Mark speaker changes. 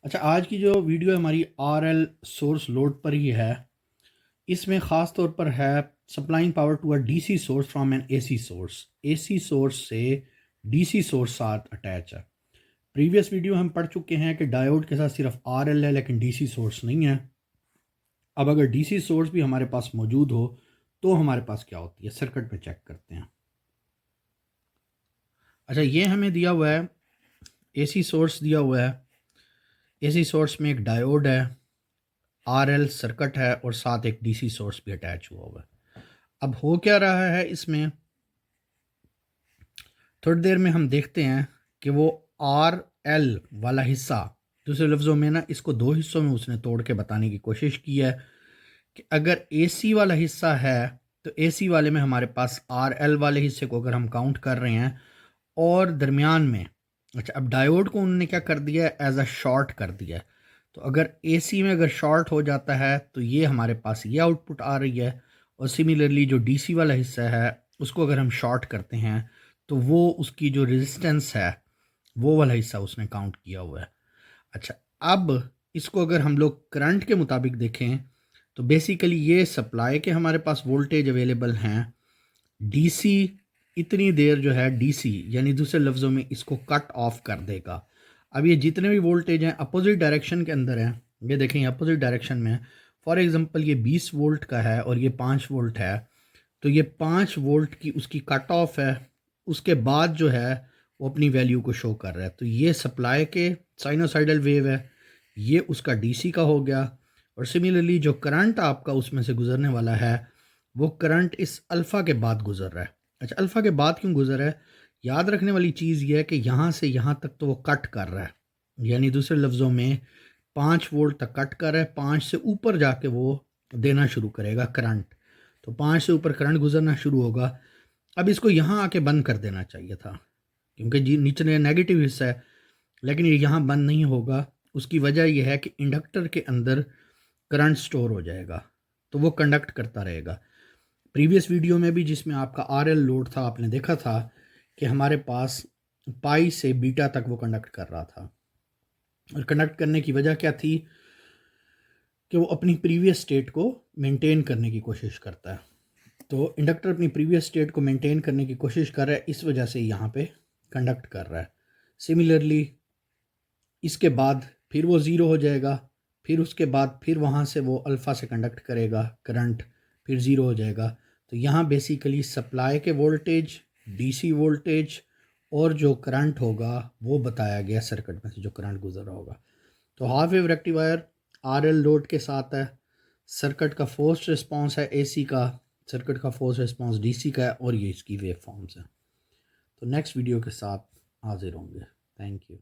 Speaker 1: अच्छा, आज की जो वीडियो हमारी आरएल सोर्स लोड पर ही है। इसमें ख़ास तौर पर है supplying power to a DC source from an AC source. AC source से डीसी सोर्स साथ अटैच है। प्रीवियस वीडियो हम पढ़ चुके हैं कि डायोड के साथ सिर्फ आरएल है लेकिन डीसी सोर्स नहीं है। अब अगर डीसी सोर्स भी हमारे पास मौजूद हो तो हमारे पास क्या होती है, सर्किट में चेक करते हैं। अच्छा, ये हमें दिया हुआ है, एसी सोर्स दिया हुआ है। एसी सोर्स में एक डायोड है, आरएल सर्किट है और साथ एक डीसी सोर्स भी अटैच हुआ हुआ है। अब हो क्या रहा है इसमें, थोड़ी देर में हम देखते हैं कि वो आर एल वाला हिस्सा, दूसरे लफ्ज़ों में ना, इसको दो हिस्सों में उसने तोड़ के बताने की कोशिश की है कि अगर एसी वाला हिस्सा है तो एसी वाले में हमारे पास आर एल वाले हिस्से को अगर हम काउंट कर रहे हैं और दरमियान में, अच्छा, अब डायोड को उन्होंने क्या कर दिया है, एज अ शॉर्ट कर दिया है। तो अगर एसी में अगर शॉर्ट हो जाता है तो ये हमारे पास ये आउटपुट आ रही है, और सिमिलरली जो डीसी वाला हिस्सा है उसको अगर हम शॉर्ट करते हैं तो वो उसकी जो रेजिस्टेंस है वो वाला हिस्सा उसने काउंट किया हुआ है। अच्छा, अब इसको अगर हम लोग करंट के मुताबिक देखें तो बेसिकली ये सप्लाई के हमारे पास वोल्टेज अवेलेबल हैं। डीसी इतनी देर जो है, डीसी यानी दूसरे लफ्ज़ों में इसको कट ऑफ कर देगा। अब ये जितने भी वोल्टेज हैं अपोजिट डायरेक्शन के अंदर हैं, ये देखें अपोजिट डायरेक्शन में। फॉर एग्जांपल ये 20 वोल्ट का है और ये 5 वोल्ट है, तो ये 5 वोल्ट की उसकी कट ऑफ है। उसके बाद जो है वो अपनी वैल्यू को शो कर रहा है। तो ये सप्लाई के साइनोसाइडल वेव है, ये उसका डीसी का हो गया। और सिमिलरली जो करंट आपका उसमें से गुजरने वाला है वो करंट इस अल्फ़ा के बाद गुजर रहा है। अच्छा, अल्फ़ा के बाद क्यों गुजर रहा है, याद रखने वाली चीज़ ये है कि यहाँ से यहाँ तक तो वो कट कर रहा है, यानी दूसरे लफ्ज़ों में 5 वोल्ट तक कट कर रहा है, 5 से ऊपर जाके वो देना शुरू करेगा करंट। तो 5 से ऊपर करंट गुजरना शुरू होगा। अब इसको यहाँ आके बंद कर देना चाहिए था, क्योंकि जी नीचे नेगेटिव हिस्सा है, लेकिन ये यहाँ बंद नहीं होगा। उसकी वजह यह है कि इंडक्टर के अंदर करंट स्टोर हो जाएगा, तो वो कंडक्ट करता रहेगा। प्रीवियस वीडियो में भी जिसमें आपका आर एल लोड था, आपने देखा था कि हमारे पास पाई से बीटा तक वो कंडक्ट कर रहा था। और कंडक्ट करने की वजह क्या थी कि वो अपनी प्रीवियस स्टेट को मेंटेन करने की कोशिश करता है। तो इंडक्टर अपनी प्रीवियस स्टेट को मेंटेन करने की कोशिश कर रहा है, इस वजह से यहाँ पे कंडक्ट कर रहा है। सिमिलरली इसके बाद फिर वो ज़ीरो हो जाएगा, फिर उसके बाद फिर वहाँ से वो अल्फ़ा से कंडक्ट करेगा करंट, फिर ज़ीरो हो जाएगा। तो यहाँ बेसिकली सप्लाई के वोल्टेज, डीसी वोल्टेज और जो करंट होगा वो बताया गया, सर्किट में से जो करंट गुजर रहा होगा। तो half wave rectifier RL load के साथ है। सर्किट का फोर्स रिस्पांस है एसी का, सर्किट का फोर्स रिस्पांस डीसी का है, और ये इसकी वेव फॉर्म्स है। तो नेक्स्ट वीडियो के साथ हाजिर होंगे। Thank you.